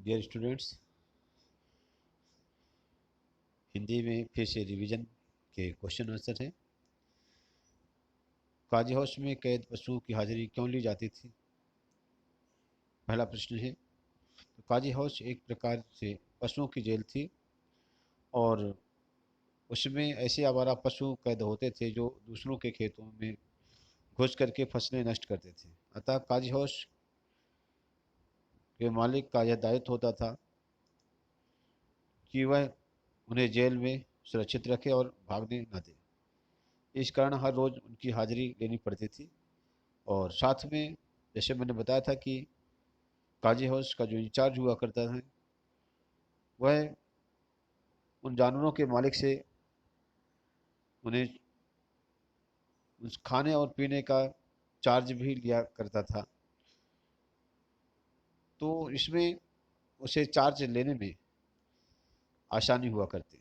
Dear students, Hindi में फिर से रिवीजन के क्वेश्चन आंसर हैं। काजी हाउस में कैद पशुओं की हाजिरी क्यों ली जाती थी? पहला प्रश्न है। तो काजी हाउस एक प्रकार से पशुओं की जेल थी और उसमें ऐसे आवारा पशु कैद होते थे जो दूसरों के खेतों में घुस करके फसलें नष्ट करते थे। अतः काजी हाउस के मालिक का यह दायित्व होता था कि वह उन्हें जेल में सुरक्षित रखे और भागने न दे। इस कारण हर रोज़ उनकी हाजिरी लेनी पड़ती थी। और साथ में जैसे मैंने बताया था कि काजी हाउस का जो इंचार्ज हुआ करता है वह उन जानवरों के मालिक से उन्हें उस खाने और पीने का चार्ज भी लिया करता था। तो इसमें उसे चार्ज लेने में आसानी हुआ करती।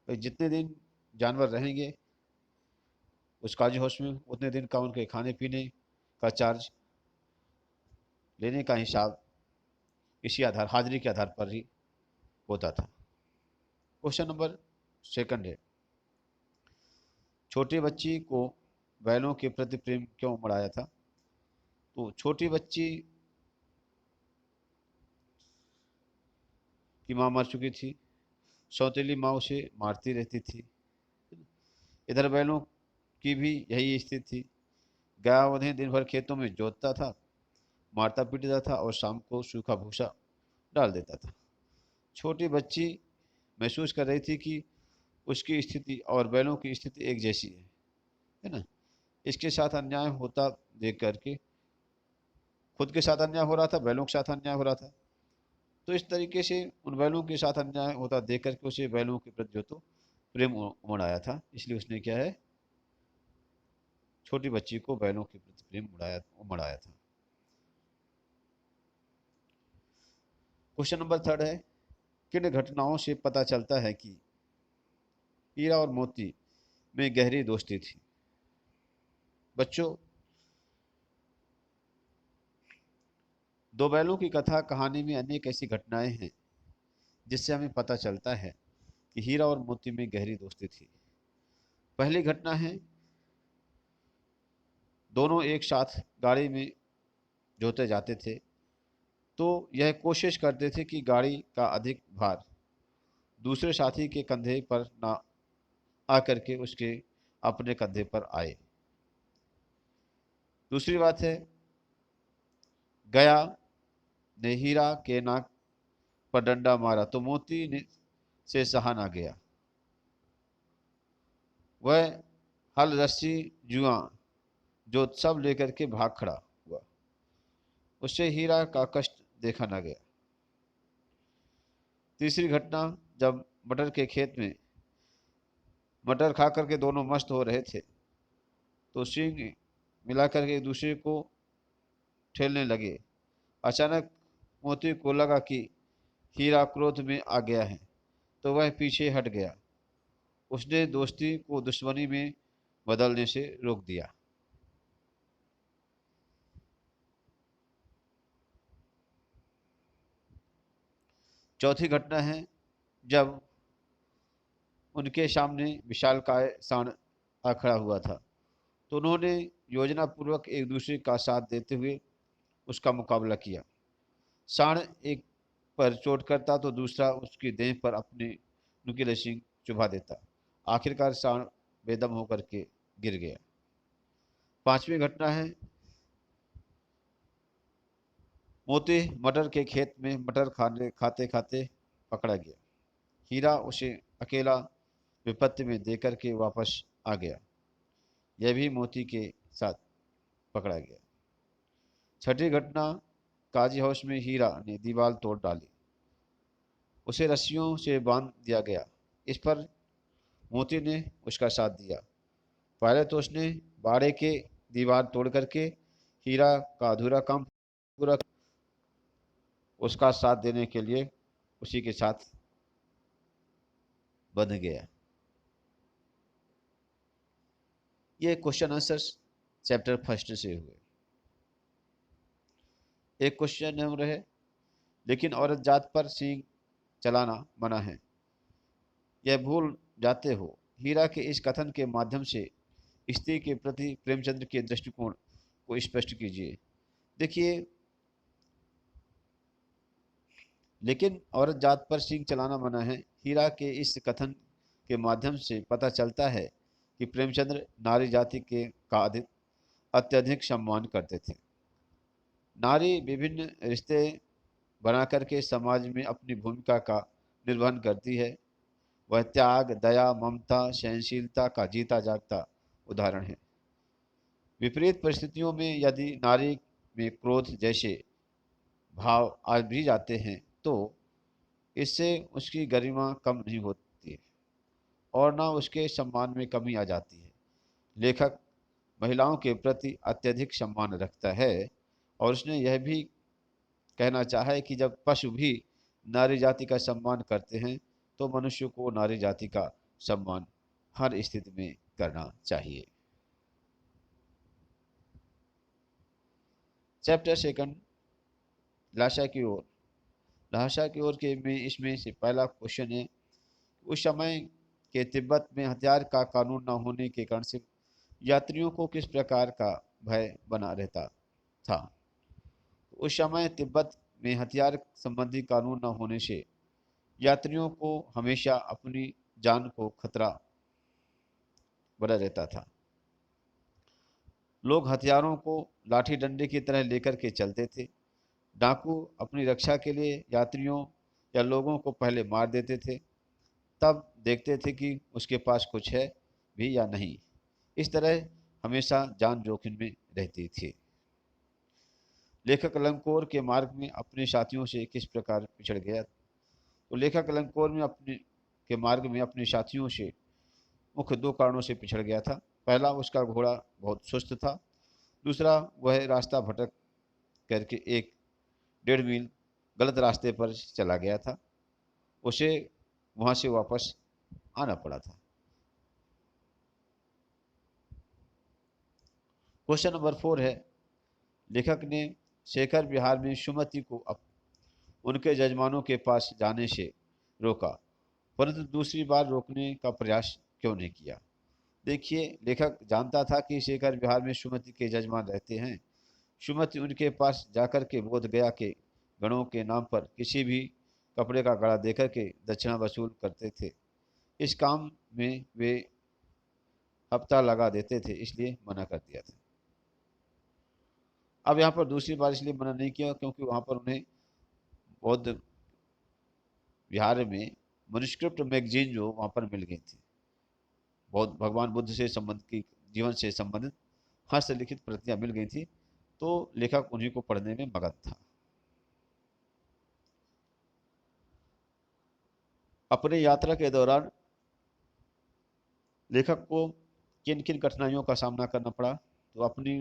भाई जितने दिन जानवर रहेंगे उस काजी हाउस में उतने दिन का उनके खाने पीने का चार्ज लेने का हिसाब इसी आधार हाजिरी के आधार पर ही होता था। क्वेश्चन नंबर सेकंड है। छोटी बच्ची को बैलों के प्रति प्रेम क्यों बढ़ाया था? तो छोटी बच्ची की माँ मर चुकी थी। सौतेली माँ उसे मारती रहती थी। इधर बैलों की भी यही स्थिति थी। गाय उन्हें दिन भर खेतों में जोतता था, मारता पीटता था और शाम को सूखा भूसा डाल देता था। छोटी बच्ची महसूस कर रही थी कि उसकी स्थिति और बैलों की स्थिति एक जैसी है ना। इसके साथ अन्याय होता देख करके खुद के साथ अन्याय हो रहा था, बैलों के साथ अन्याय हो रहा था। तो इस तरीके से उन बैलों के साथ अन्याय होता देख करके उसे बैलों के प्रति जो तो प्रेम उमड़ आया था। इसलिए उसने क्या है, छोटी बच्ची को बैलों के प्रति प्रेम उमड़ आया था। क्वेश्चन नंबर थर्ड है। किन घटनाओं से पता चलता है कि हीरा और मोती में गहरी दोस्ती थी? बच्चों, दो बैलों की कथा कहानी में अनेक ऐसी घटनाएं हैं जिससे हमें पता चलता है कि हीरा और मोती में गहरी दोस्ती थी। पहली घटना है, दोनों एक साथ गाड़ी में जोते जाते थे तो यह कोशिश करते थे कि गाड़ी का अधिक भार दूसरे साथी के कंधे पर ना आकर के उसके अपने कंधे पर आए। दूसरी बात है, गया ने हीरा के नाक पर डंडा मारा तो मोती ने से सहा ना गया। वह हल रस्सी जुआ जो सब लेकर के भाग खड़ा हुआ। उससे हीरा का कष्ट देखा न गया। तीसरी घटना, जब मटर के खेत में मटर खा करके दोनों मस्त हो रहे थे तो सींग मिलाकर के एक दूसरे को ठेलने लगे। अचानक मोती को लगा कि हीरा क्रोध में आ गया है तो वह पीछे हट गया। उसने दोस्ती को दुश्मनी में बदलने से रोक दिया। चौथी घटना है, जब उनके सामने विशालकाय सांड आ खड़ा हुआ था तो उन्होंने योजना पूर्वक एक दूसरे का साथ देते हुए उसका मुकाबला किया। सांड एक पर चोट करता तो दूसरा उसकी देह पर अपनी नुकीले सींग चुभा देता। आखिरकार सांड बेदम होकर के गिर गया। पांचवी घटना है, मोती मटर के खेत में मटर खाने खाते खाते पकड़ा गया। हीरा उसे अकेला विपत्ति में देकर के वापस आ गया। यह भी मोती के साथ पकड़ा गया। छठी घटना, काजी हाउस में हीरा ने दीवार तोड़ डाली। उसे रस्सियों से बांध दिया गया। इस पर मोती ने उसका साथ दिया। पहले तो उसने बाड़े के दीवार तोड़ करके हीरा का अधूरा काम पूरा उसका साथ देने के लिए उसी के साथ बंध गया। ये क्वेश्चन आंसर्स चैप्टर फर्स्ट से हुए। एक क्वेश्चन नंबर है, लेकिन औरत जात पर सींग चलाना मना है। यह भूल जाते हो। हीरा के इस कथन के माध्यम से स्त्री के प्रति प्रेमचंद्र के दृष्टिकोण को स्पष्ट कीजिए। देखिए, लेकिन औरत जात पर सींग चलाना मना है, हीरा के इस कथन के माध्यम से पता चलता है कि प्रेमचंद्र नारी जाति के का अत्यधिक सम्मान करते थे। नारी विभिन्न रिश्ते बना करके समाज में अपनी भूमिका का निर्वहन करती है। वह त्याग, दया, ममता, सहनशीलता का जीता जागता उदाहरण है। विपरीत परिस्थितियों में यदि नारी में क्रोध जैसे भाव आ भी जाते हैं तो इससे उसकी गरिमा कम नहीं होती है और ना उसके सम्मान में कमी आ जाती है। लेखक महिलाओं के प्रति अत्यधिक सम्मान रखता है और उसने यह भी कहना चाहा है कि जब पशु भी नारी जाति का सम्मान करते हैं तो मनुष्य को नारी जाति का सम्मान हर स्थिति में करना चाहिए। चैप्टर सेकंड, लाशा की ओर। लाशा की ओर के में इसमें से पहला क्वेश्चन है, उस समय के तिब्बत में हथियार का कानून न होने के कारण से यात्रियों को किस प्रकार का भय बना रहता था। उस समय तिब्बत में हथियार संबंधी कानून न होने से यात्रियों को हमेशा अपनी जान को खतरा बना रहता था। लोग हथियारों को लाठी डंडे की तरह लेकर के चलते थे। डाकू अपनी रक्षा के लिए यात्रियों या लोगों को पहले मार देते थे, तब देखते थे कि उसके पास कुछ है भी या नहीं। इस तरह हमेशा जान जोखिम में रहती थी। लेखक लंकोर के मार्ग में अपने साथियों से किस प्रकार पिछड़ गया। तो लेखक लंकोर में अपने के मार्ग में अपने साथियों से मुख्य दो कारणों से पिछड़ गया था। पहला, उसका घोड़ा बहुत सुस्त था। दूसरा, वह रास्ता भटक करके 1.5 मील गलत रास्ते पर चला गया था। उसे वहां से वापस आना पड़ा था। क्वेश्चन नंबर 4 है, लेखक ने शेखर विहार में सुमति को उनके जजमानों के पास जाने से रोका, परंतु दूसरी बार रोकने का प्रयास क्यों नहीं किया। देखिए, लेखक जानता था कि शेखर विहार में सुमति के जजमान रहते हैं। सुमति उनके पास जाकर के बोध गया के गणों के नाम पर किसी भी कपड़े का गड़ा देकर के दक्षिणा वसूल करते थे। इस काम में वे हफ्ता लगा देते थे, इसलिए मना कर दिया था। अब यहाँ पर दूसरी बार इसलिए मना नहीं किया क्योंकि वहाँ पर उन्हें बौद्ध विहार में मनुस्क्रिप्ट मैगजीन जो वहाँ पर मिल गई थी, बहुत भगवान बुद्ध से संबंध की जीवन से संबंधित हस्तलिखित प्रतियां मिल गई थी, तो लेखक उन्हीं को पढ़ने में मगन था। अपने यात्रा के दौरान लेखक को किन किन कठिनाइयों का सामना करना पड़ा। तो अपनी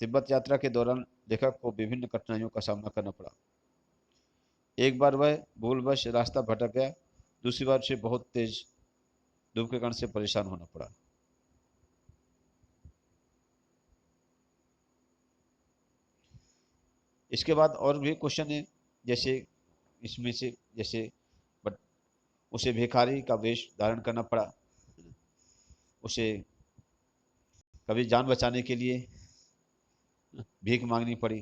तिब्बत यात्रा के दौरान लेखक को विभिन्न कठिनाइयों का सामना करना पड़ा। एक बार वह भूलवश रास्ता भटक गया, दूसरी बार उसे बहुत तेज धूप के कारण से परेशान होना पड़ा। इसके बाद और भी क्वेश्चन है, जैसे इसमें से जैसे बट उसे भिखारी का वेश धारण करना पड़ा, उसे कभी जान बचाने के लिए भीख मांगनी पड़ी,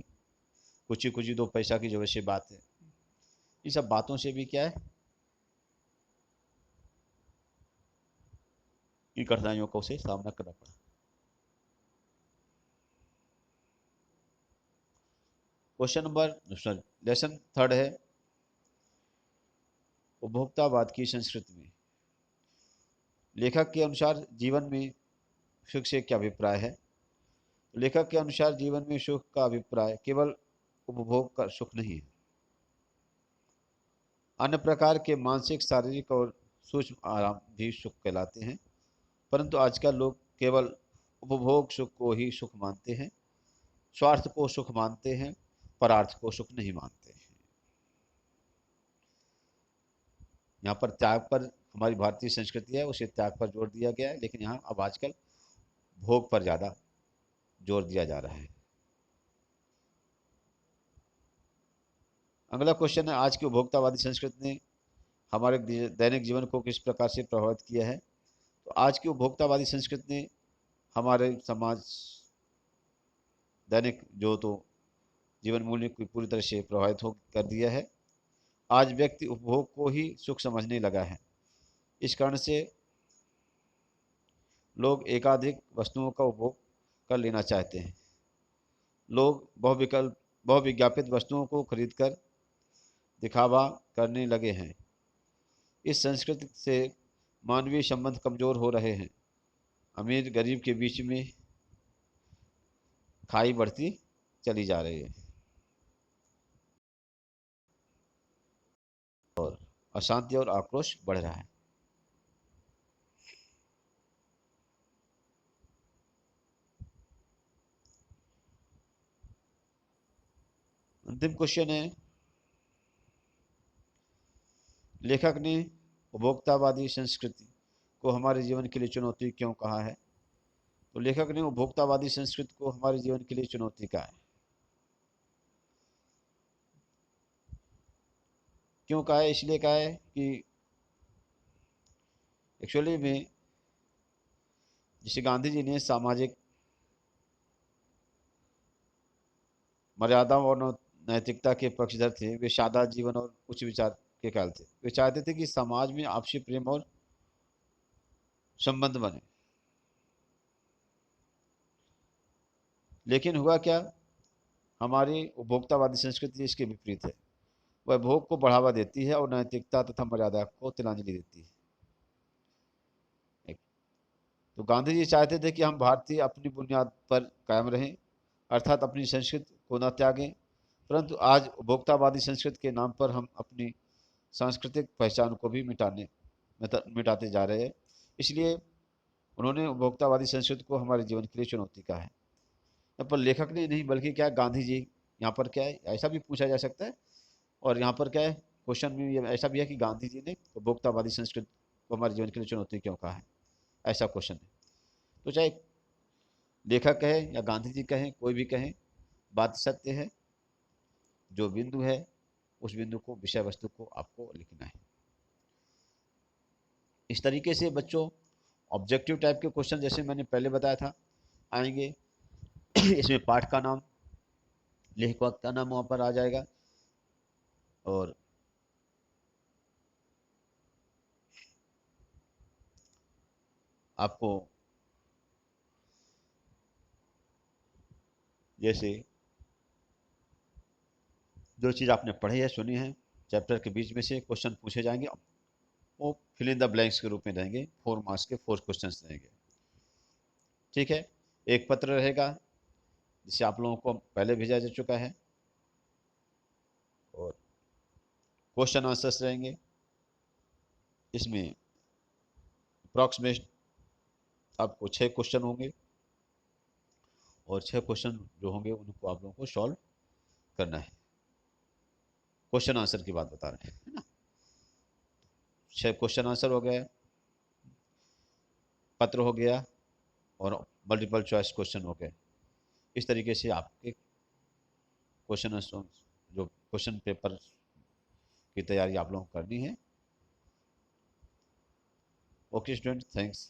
कुछ ही 2 पैसा की जो वैसे बात है। इन सब बातों से भी क्या है, इन कठिनाइयों का उसे सामना करना पड़ा। क्वेश्चन नंबर लेसन 3 है, उपभोक्तावाद की संस्कृति में लेखक के अनुसार जीवन में सुख से क्या अभिप्राय है। लेखक के अनुसार जीवन में सुख का अभिप्राय केवल उपभोग का सुख नहीं है, अन्य प्रकार के मानसिक, शारीरिक और सूक्ष्म आराम भी सुख कहलाते हैं। परंतु आजकल लोग केवल उपभोग सुख को ही सुख मानते हैं, स्वार्थ को सुख मानते हैं, परार्थ को सुख नहीं मानते हैं। यहाँ पर त्याग पर, हमारी भारतीय संस्कृति है उसे त्याग पर जोर दिया गया है, लेकिन यहाँ अब आजकल भोग पर ज़्यादा जोर दिया जा रहा है। अगला क्वेश्चन है, आज की उपभोक्तावादी संस्कृति ने हमारे दैनिक जीवन को किस प्रकार से प्रभावित किया है। तो आज की उपभोक्तावादी संस्कृति ने हमारे समाज, दैनिक जो तो जीवन मूल्य को पूरी तरह से प्रभावित हो कर दिया है। आज व्यक्ति उपभोग को ही सुख समझने लगा है। इस कारण से लोग एकाधिक वस्तुओं का उपभोग कर लेना चाहते हैं। लोग बहुविज्ञापित वस्तुओं को खरीदकर दिखावा करने लगे हैं। इस संस्कृति से मानवीय संबंध कमजोर हो रहे हैं। अमीर गरीब के बीच में खाई बढ़ती चली जा रही है और अशांति और आक्रोश बढ़ रहा है। अंतिम क्वेश्चन है, लेखक ने उपभोक्तावादी संस्कृति को हमारे जीवन के लिए चुनौती क्यों कहा है। तो लेखक ने उपभोक्तावादी संस्कृति को हमारे जीवन के लिए चुनौती कहा है। क्यों कहा है? इसलिए कहा है कि एक्चुअली में जैसे गांधी जी ने सामाजिक मर्यादाओं और नैतिकता के पक्षधर थे। वे सादा जीवन और उच्च विचार के ख्याल थे। वे चाहते थे कि समाज में आपसी प्रेम और संबंध बने। लेकिन हुआ क्या, हमारी उपभोक्तावादी संस्कृति इसके विपरीत है। वह भोग को बढ़ावा देती है और नैतिकता तथा मर्यादा को तिलांजलि देती है। तो गांधी जी चाहते थे कि हम भारतीय अपनी बुनियाद पर कायम रहें, अर्थात अपनी संस्कृति को न त्यागें। परंतु आज उपभोक्तावादी संस्कृति के नाम पर हम अपनी सांस्कृतिक पहचान को भी मिटाते जा रहे हैं। इसलिए उन्होंने उपभोक्तावादी संस्कृति को हमारे जीवन के लिए चुनौती कहा है। यहाँ पर लेखक ने नहीं बल्कि क्या गांधी जी, यहाँ पर क्या है ऐसा भी पूछा जा सकता है। और यहाँ पर क्या है क्वेश्चन में ये ऐसा भी है कि गांधी जी ने उपभोक्तावादी संस्कृति को हमारे जीवन के लिए चुनौती क्यों कहा है, ऐसा क्वेश्चन है। तो चाहे लेखक कहे या गांधी जी कहें, कोई भी कहें, बात सत्य है। जो बिंदु है उस बिंदु को, विषय वस्तु को आपको लिखना है। इस तरीके से बच्चों ऑब्जेक्टिव टाइप के क्वेश्चन, जैसे मैंने पहले बताया था, आएंगे। इसमें पाठ का नाम, लेखक का नाम वहाँ पर आ जाएगा और आपको जैसे जो चीज़ आपने पढ़ी है, सुनी है, चैप्टर के बीच में से क्वेश्चन पूछे जाएंगे। वो फिल इन द ब्लैंक्स के रूप में रहेंगे। 4 मार्क्स के 4 क्वेश्चंस रहेंगे। ठीक है। एक पत्र रहेगा जिसे आप लोगों को पहले भेजा जा चुका है और क्वेश्चन आंसर्स रहेंगे। इसमें अप्रॉक्सीमेट आपको 6 क्वेश्चन होंगे और 6 क्वेश्चन जो होंगे उनको आप लोगों को सॉल्व करना है। क्वेश्चन आंसर की बात बता रहे हैं, है ना। 6 क्वेश्चन आंसर हो गया, पत्र हो गया और मल्टीपल चॉइस क्वेश्चन हो गए। इस तरीके से आपके क्वेश्चन जो क्वेश्चन पेपर की तैयारी आप लोगों को करनी है। Okay student, thanks.